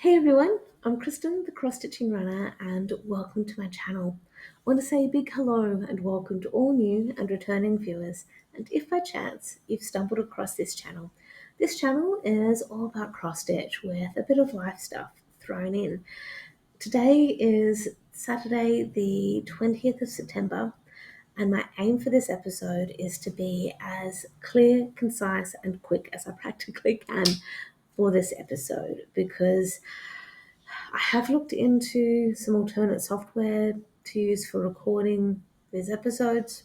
Hey everyone, I'm Kristen, the cross stitching runner, and welcome to my channel. I want to say a big hello and welcome to all new and returning viewers. And if by chance you've stumbled across this channel is all about cross stitch with a bit of life stuff thrown in. Today is Saturday, the 20th of September, and my aim for this episode is to be as clear, concise, and quick as I practically can for this episode because I have looked into some alternate software to use for recording these episodes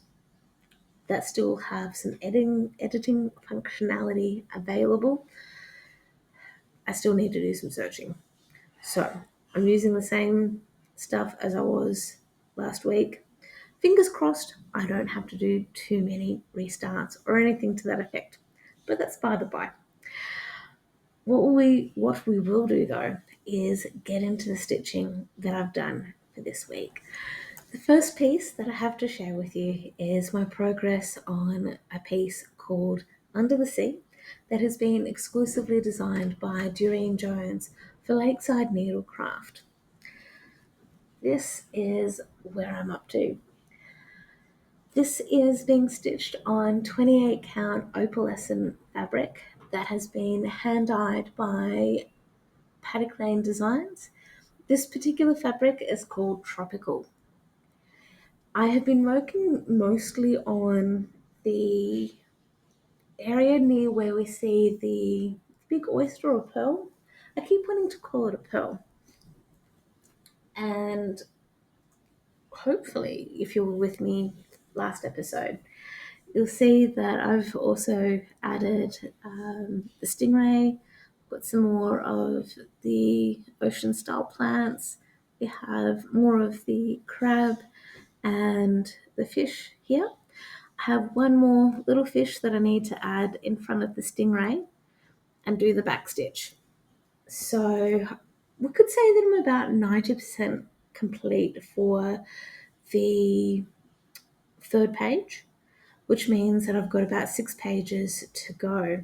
that still have some editing functionality available. I still need to do some searching. So I'm using the same stuff as I was last week. Fingers crossed I don't have to do too many restarts or anything to that effect. But that's by the by. What we will do though is get into the stitching that I've done for this week. The first piece that I have to share with you is my progress on a piece called Under the Sea that has been exclusively designed by Durene Jones for Lakeside Needlecraft. This is where I'm up to. This is being stitched on 28 count opalescent fabric that has been hand dyed by Paddock Lane Designs. This particular fabric is called Tropical. I have been working mostly on the area near where we see the big oyster or pearl. I keep wanting to call it a pearl. And hopefully, if you were with me last episode, you'll see that I've also added the stingray, got some more of the ocean style plants. We have more of the crab and the fish here. I have one more little fish that I need to add in front of the stingray and do the back stitch. So we could say that I'm about 90% complete for the third page, which means that I've got about 6 pages to go.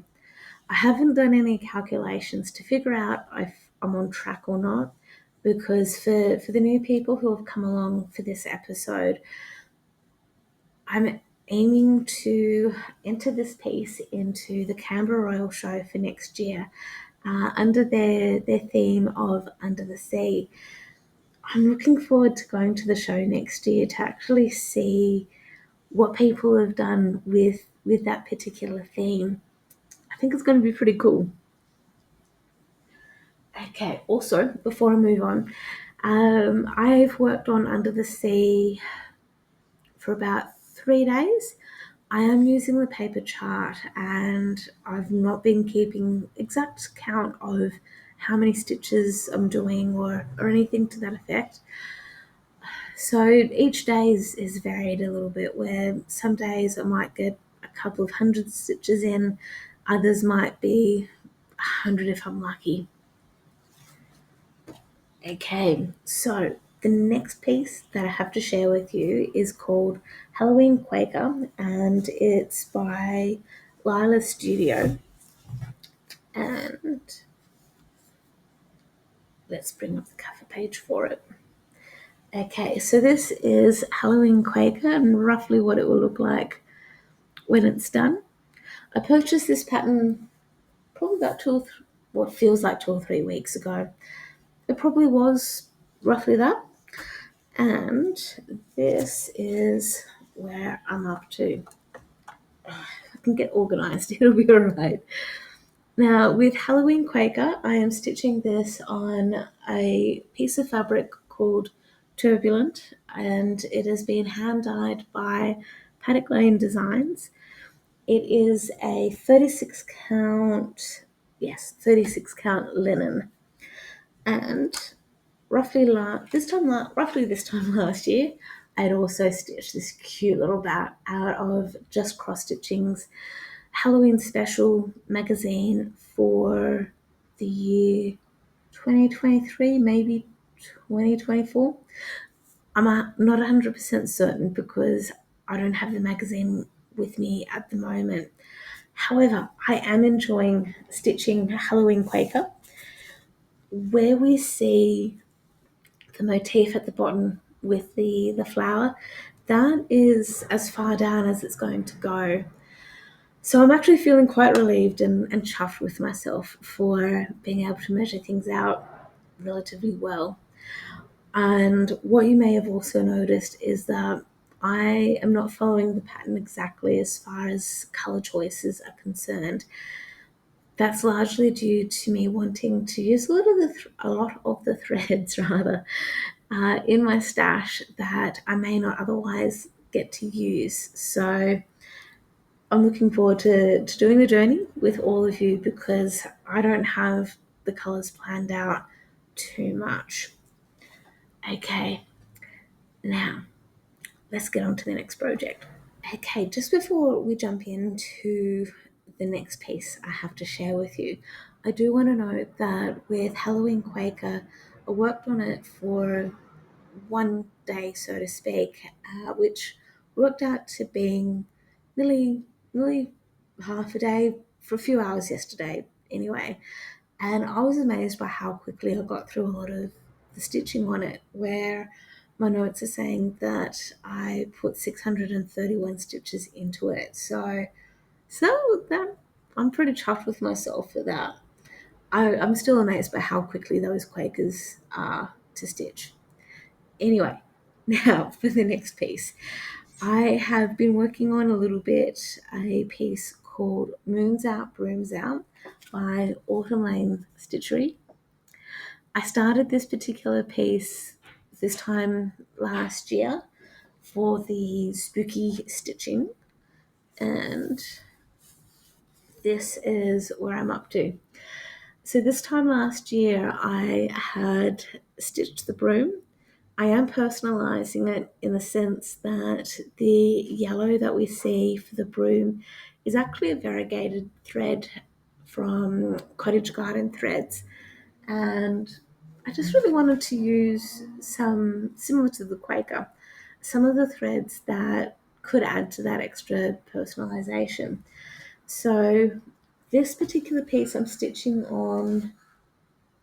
I haven't done any calculations to figure out if I'm on track or not, because for the new people who have come along for this episode, I'm aiming to enter this piece into the Canberra Royal Show for next year under their theme of Under the Sea. I'm looking forward to going to the show next year to actually see what people have done with that particular theme. I think it's going to be pretty cool. Okay, also, before I move on, I've worked on Under the Sea for about 3 days. I am using the paper chart and I've not been keeping exact count of how many stitches I'm doing or anything to that effect. So each day is varied a little bit, where some days I might get a couple of hundred stitches in, others might be 100 if I'm lucky. Okay, so the next piece that I have to share with you is called Halloween Quaker, and it's by Lila Studio. And let's bring up the cover page for it. Okay, so this is Halloween Quaker and roughly what it will look like when it's done. I purchased this pattern probably about what feels like 2 or 3 weeks ago. It probably was roughly that. And this is where I'm up to. If I can get organized, it'll be all right. Now, with Halloween Quaker, I am stitching this on a piece of fabric called Turbulent, and it has been hand dyed by Paddock Lane Designs. It is a 36 count, 36 count linen, and roughly this time last year, I'd also stitched this cute little bat out of Just Cross Stitching's Halloween special magazine for the year 2023, maybe 2024. I'm not 100% certain because I don't have the magazine with me at the moment. However, I am enjoying stitching Halloween Quaker. where we see the motif at the bottom with the flower, that is as far down as it's going to go. So I'm actually feeling quite relieved and chuffed with myself for being able to measure things out relatively well. And what you may have also noticed is that I am not following the pattern exactly as far as color choices are concerned. That's largely due to me wanting to use a lot of the threads rather in my stash that I may not otherwise get to use. So I'm looking forward to doing the journey with all of you because I don't have the colors planned out too much. Okay, now let's get on to the next project. Okay, just before we jump into the next piece I have to share with you, I do want to note that with Halloween Quaker, I worked on it for one day, so to speak, which worked out to being nearly half a day for a few hours yesterday anyway. And I was amazed by how quickly I got through a lot of the stitching on it, where my notes are saying that I put 631 stitches into it. So that I'm pretty chuffed with myself for that. I'm still amazed by how quickly those Quakers are to stitch. Anyway, now for the next piece. I have been working on a little bit a piece called Moons Out, Brooms Out by Autumn Lane Stitchery. I started this particular piece this time last year for the spooky stitching, and this is where I'm up to. So this time last year I had stitched the broom. I am personalising it in the sense that the yellow that we see for the broom is actually a variegated thread from Cottage Garden Threads, and I just really wanted to use some, similar to the Quaker, some of the threads that could add to that extra personalisation. So this particular piece I'm stitching on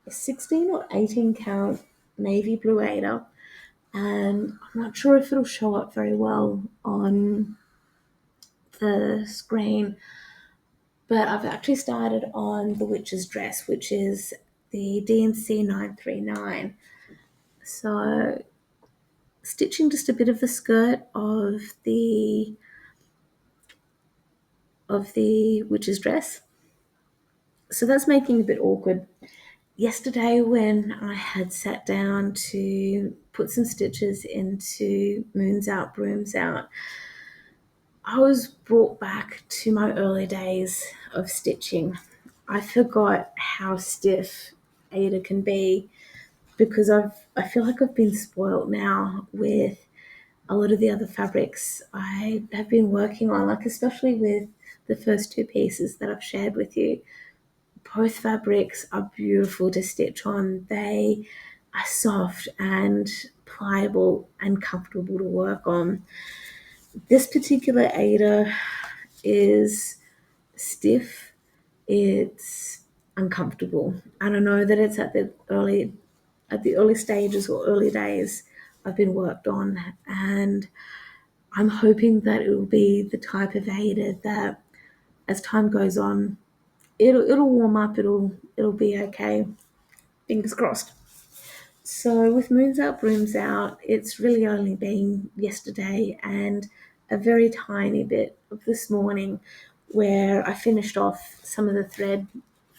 a 16 or 18 count navy blue Ada, and I'm not sure if it'll show up very well on the screen, but I've actually started on the witch's dress, which is the DMC 939. So stitching just a bit of the skirt of the witch's dress. So that's making it a bit awkward. Yesterday when I had sat down to put some stitches into Moons Out, Brooms Out, I was brought back to my early days of stitching. I forgot how stiff Ada can be because I feel like I've been spoilt now with a lot of the other fabrics I have been working on, like especially with the first two pieces that I've shared with you. Both fabrics are beautiful to stitch on. They are soft and pliable and comfortable to work on. This particular Ada is stiff, it's uncomfortable, and I know that it's at the early stages or early days I've been worked on, and I'm hoping that it will be the type of Ada that as time goes on it'll warm up, it'll be okay. Fingers crossed. So with Moons Out, Brooms Out, it's really only been yesterday and a very tiny bit of this morning where I finished off some of the thread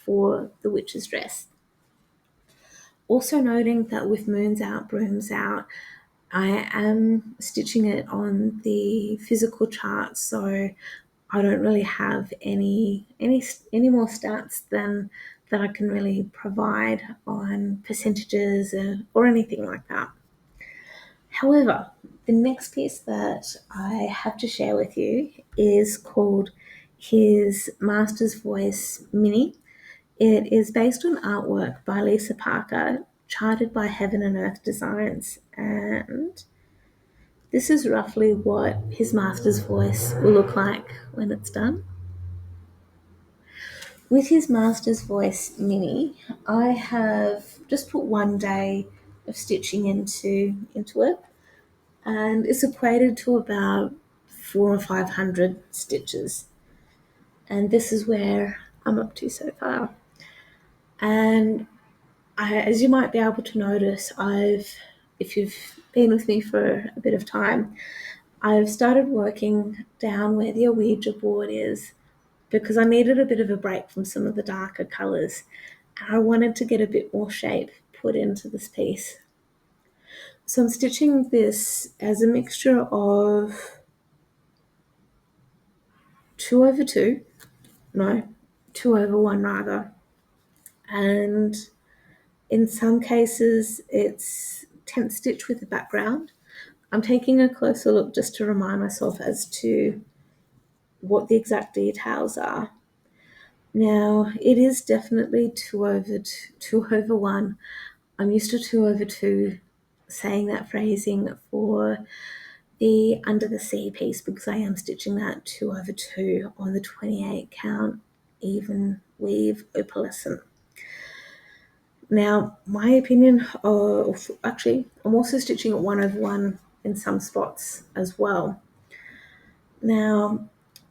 for the witch's dress. Also noting that with Moons Out, Brooms Out, I am stitching it on the physical chart, so I don't really have any more stats than that I can really provide on percentages or anything like that. However, the next piece that I have to share with you is called his Master's Voice Mini. It is based on artwork by Lisa Parker, charted by Heaven and Earth Designs, and this is roughly what his Master's Voice will look like when it's done. With his Master's Voice Mini, I have just put 1 day of stitching into it, and it's equated to about 400 or 500 stitches. And this is where I'm up to so far. And as you might be able to notice, if you've been with me for a bit of time, I've started working down where the Ouija board is because I needed a bit of a break from some of the darker colours. And I wanted to get a bit more shape put into this piece. So I'm stitching this as a mixture of 2/2, no, 2/1 rather, and in some cases it's 10th stitch with the background. I'm taking a closer look just to remind myself as to what the exact details are. Now, it is definitely 2/1. I'm used to 2/2 saying that phrasing for the Under the Sea piece because I am stitching that 2/2 on the 28 count even weave opalescent. Now, my opinion, actually, I'm also stitching at 1/1 in some spots as well. Now,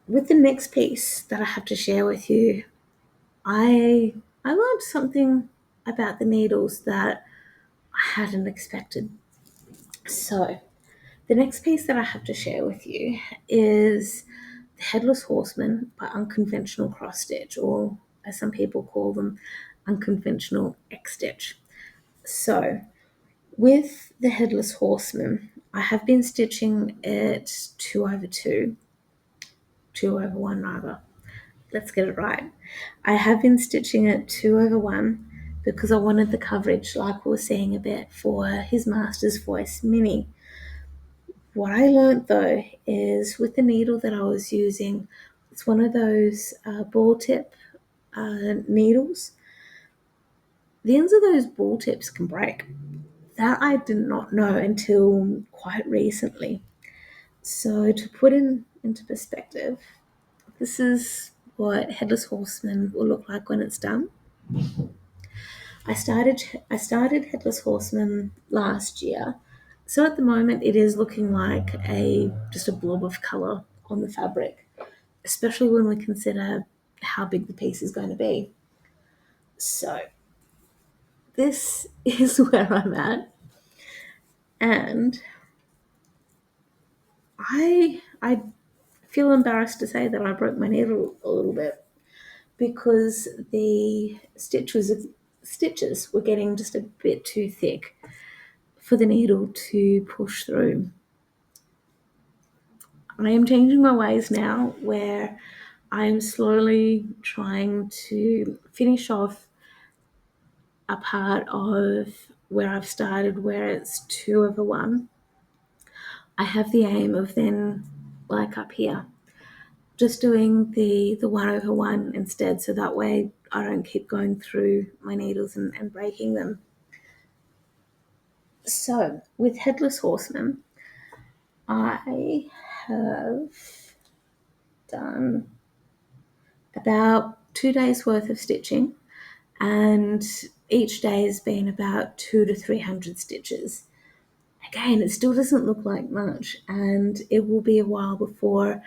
with the next piece that I have to share with you, I learned something about the needles that I hadn't expected. So, the next piece that I have to share with you is the Headless Horseman by Unconventional Cross Stitch, or as some people call them, Unconventional X Stitch. So, with the Headless Horseman, I have been stitching it 2/2, 2/1 rather. Let's get it right. I have been stitching it 2/1 because I wanted the coverage, like we were seeing a bit, for his Master's Voice Mini. What I learned though is with the needle that I was using, it's one of those ball tip needles. The ends of those ball tips can break. That I did not know until quite recently. So to put into perspective, this is what Headless Horseman will look like when it's done. I started Headless Horseman last year, so at the moment it is looking like just a blob of colour on the fabric, especially when we consider how big the piece is going to be. So this is where I'm at, and I feel embarrassed to say that I broke my needle a little bit because the stitches were getting just a bit too thick for the needle to push through. I am changing my ways now where I'm slowly trying to finish off a part of where I've started where it's 2/1. I have the aim of then, like up here, just doing the 1/1 instead, so that way I don't keep going through my needles and breaking them. So with Headless Horseman, I have done about 2 days worth of stitching, and each day has been about 200 to 300 stitches. Again, it still doesn't look like much, and it will be a while before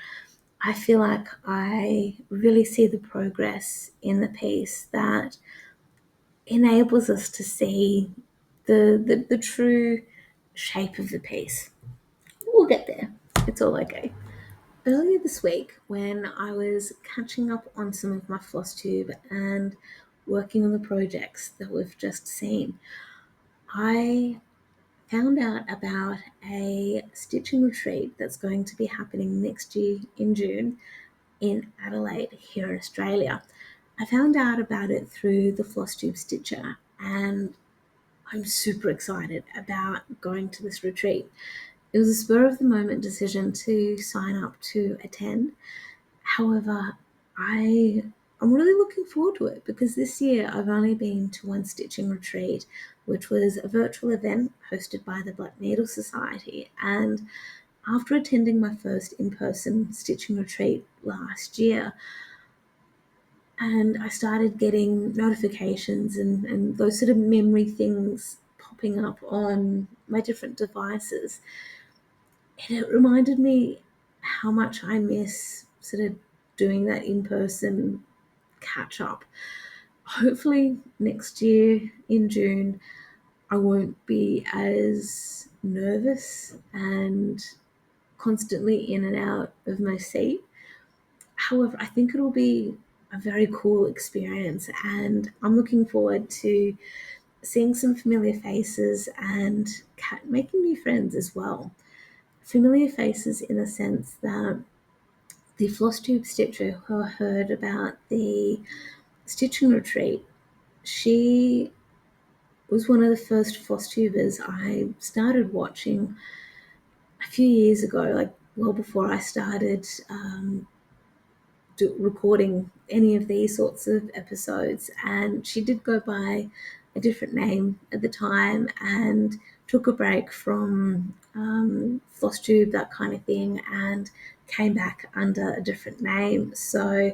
I feel like I really see the progress in the piece that enables us to see the true shape of the piece. We'll get there. It's all okay. Earlier this week, when I was catching up on some of my Flosstube and working on the projects that we've just seen, I found out about a stitching retreat that's going to be happening next year in June in Adelaide here in Australia. I found out about it through the Flosstube Stitcher, and I'm super excited about going to this retreat. It was a spur of the moment decision to sign up to attend. However, I'm really looking forward to it because this year I've only been to one stitching retreat, which was a virtual event hosted by the Black Needle Society. And after attending my first in-person stitching retreat last year, and I started getting notifications and those sort of memory things popping up on my different devices. And it reminded me how much I miss sort of doing that in person catch up. Hopefully, next year in June, I won't be as nervous and constantly in and out of my seat. However, I think it'll be a very cool experience, and I'm looking forward to seeing some familiar faces and making new friends as well. Familiar faces in the sense that the Flosstube stitcher who I heard about the stitching retreat, she was one of the first Flosstubers I started watching a few years ago, like well before I started recording any of these sorts of episodes. And she did go by a different name at the time and took a break from Flosstube, that kind of thing, and came back under a different name. So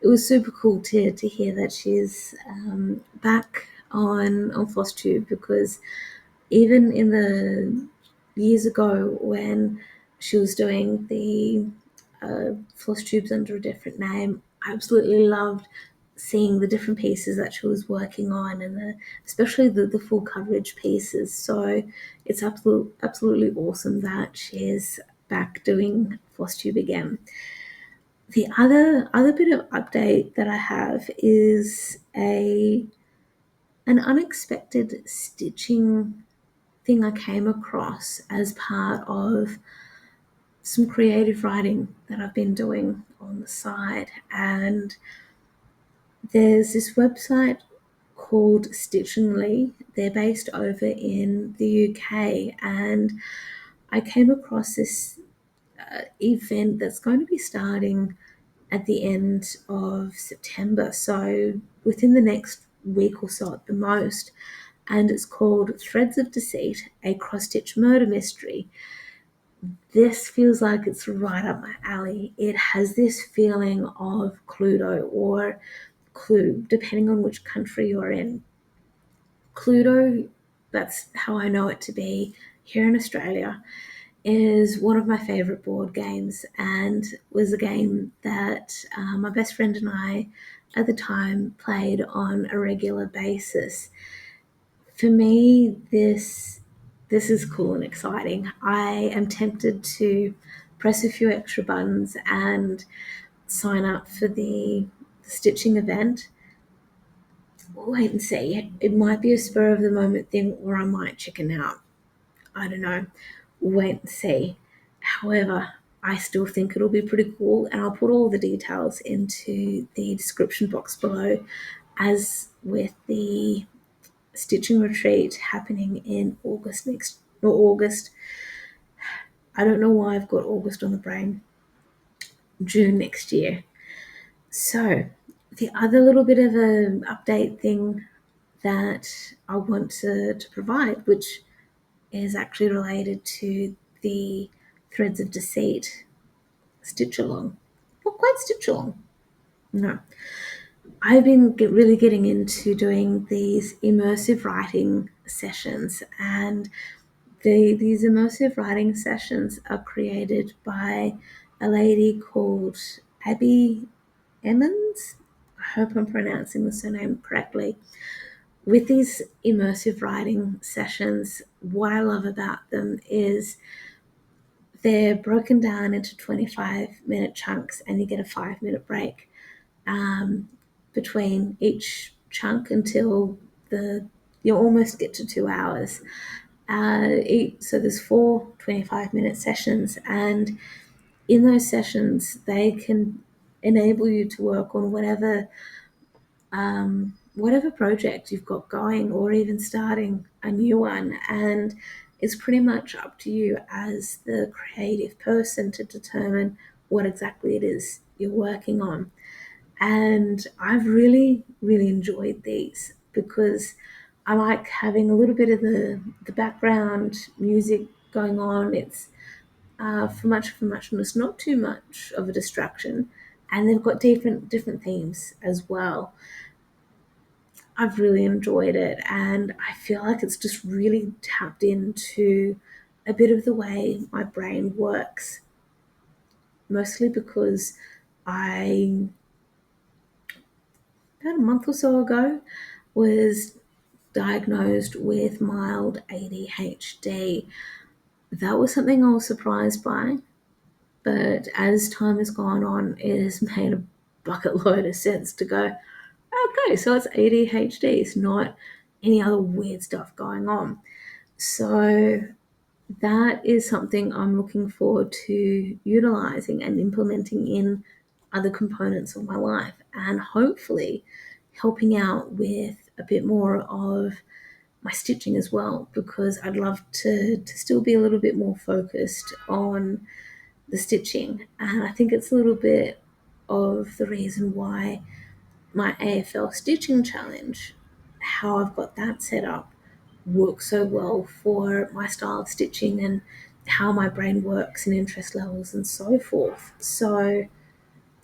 it was super cool to hear that she's back on Flosstube, because even in the years ago when she was doing the floss tubes under a different name, I absolutely loved seeing the different pieces that she was working on, and especially the full coverage pieces. So it's absolutely awesome that she's back doing floss tube again. The other bit of update that I have is an unexpected stitching thing I came across as part of some creative writing that I've been doing on the side. And there's this website called Stitchery. They're based over in the UK, and I came across this event that's going to be starting at the end of September, so within the next week or so at the most. And it's called Threads of Deceit, a cross-stitch murder mystery. This feels like it's right up my alley. It has this feeling of Cluedo or Clue, depending on which country you're in. Cluedo, that's how I know it to be here in Australia, is one of my favourite board games, and was a game that my best friend and I at the time played on a regular basis. For me, this is cool and exciting. I am tempted to press a few extra buttons and sign up for the stitching event. We'll wait and see. It might be a spur of the moment thing, or I might chicken out. I don't know. We'll wait and see. However, I still think it'll be pretty cool, and I'll put all the details into the description box below, as with the stitching retreat happening in August. I don't know why I've got August on the brain. June next year. So the other little bit of an update thing that I want to provide, which is actually related to the Threads of Deceit stitch along. Not quite stitch along. No. I've been really getting into doing these immersive writing sessions, and these immersive writing sessions are created by a lady called Abby Emmons. I hope I'm pronouncing the surname correctly. With these immersive writing sessions, what I love about them is they're broken down into 25-minute chunks, and you get a 5-minute break between each chunk until you almost get to 2 hours. So there's 4 25-minute sessions, and in those sessions they can enable you to work on whatever project you've got going, or even starting a new one. And it's pretty much up to you as the creative person to determine what exactly it is you're working on. And I've really enjoyed these, because I like having a little bit of the background music going on. It's for muchness, not too much of a distraction, and they've got different themes as well. I've really enjoyed it, and I feel like it's just really tapped into a bit of the way my brain works, mostly because I, about a month or so ago, was diagnosed with mild ADHD. That was something I was surprised by, but as time has gone on, it has made a bucket load of sense to go, okay, so it's ADHD, it's not any other weird stuff going on. So that is something I'm looking forward to utilizing and implementing in other components of my life, and hopefully helping out with a bit more of my stitching as well, because I'd love to still be a little bit more focused on the stitching. And I think it's a little bit of the reason why my AFL stitching challenge, how I've got that set up, works so well for my style of stitching and how my brain works and interest levels and so forth. So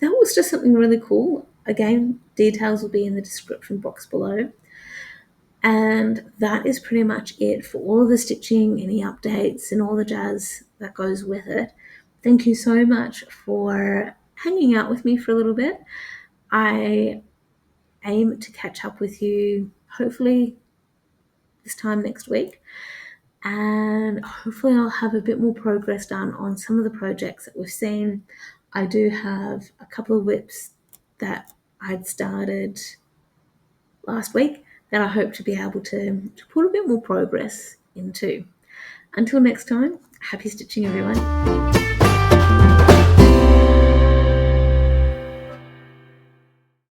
that was just something really cool. Again, details will be in the description box below. And that is pretty much it for all of the stitching, any updates, and all the jazz that goes with it. Thank you so much for hanging out with me for a little bit. I aim to catch up with you hopefully this time next week, and hopefully I'll have a bit more progress done on some of the projects that we've seen. I do have a couple of whips that I'd started last week that I hope to be able to put a bit more progress into. Until next time, happy stitching, everyone.